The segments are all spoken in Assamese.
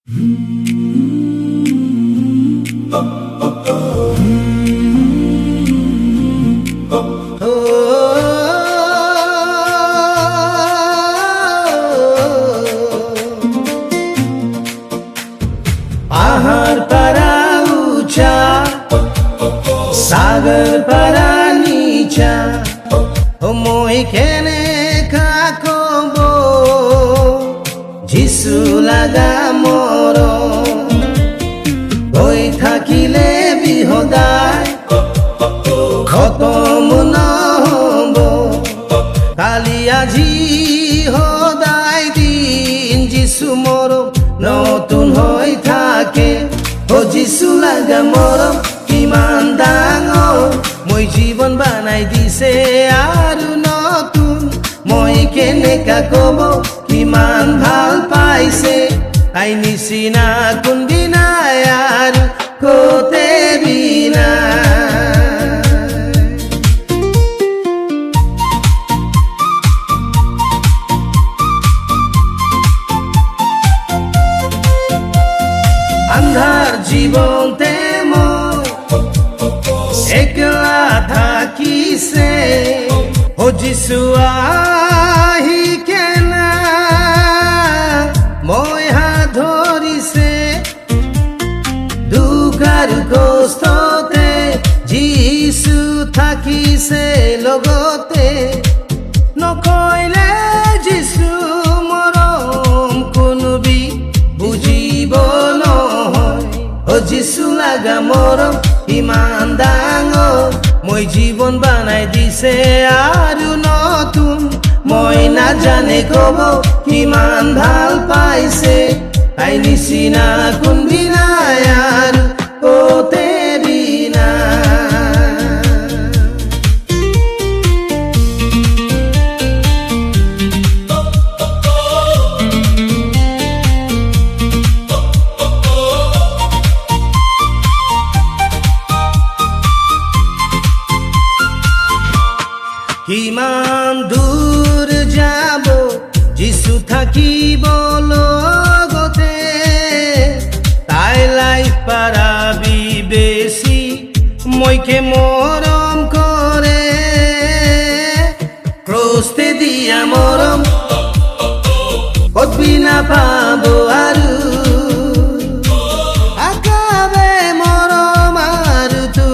পাহাড় পাৰা উঁচা, সাগৰ পাৰা নিচা, মই কেনে কাকব যিশু লাগা মৰম। হৈ থাকিলে বিহদায় খতম নহব, কালি আজি সদায় দিন যিশু মৰম নতুন হৈ থাকে। যিশু লাগা মৰম কিমান ডাঙৰ, মই জীৱন বনাই দিছে আৰু নতুন। মই কেনেকা কব কিমান ভাল পাইছে, তাই নিচিনা কোনদিনাই আৰু কতে বিনা। আন্ধাৰ জীবনতে মই একলা থাকিছে, যিশু আহি কেনা মই হাত ধৰিছে। দুখ আৰু কষ্টতে যিশু থাকিছে লগতে, নকৈলে যিশু মৰম কোনোবি বুজিব নহয়। যিশু লাগা মৰম ইমান ডাঙৰ, মই জীৱন বনাই দিছে আৰু নতুন। মই নাজানে কব কিমান ভাল পাইছে, তাই নিচিনা কোনদিনাই আৰু কতে বিনা। কিমান দূৰ যাব যিশু থাকিব লগতে, তাই লাই পাৰাবি বেছি মইকে মৰম কৰে। ক্ৰস্তে দিয়া মৰম কতবি নাপাব আৰু, আকাবে মৰম আৰু তো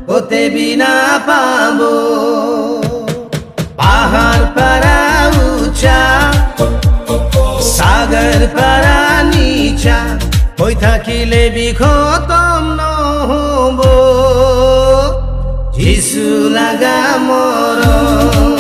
কতে বিনা পাব। পাহাড় পাৰা উঁচা, সাগৰ পাৰা নিচা, হৈ থাকিলে বিখতম নহব যিশু লাগা মৰম।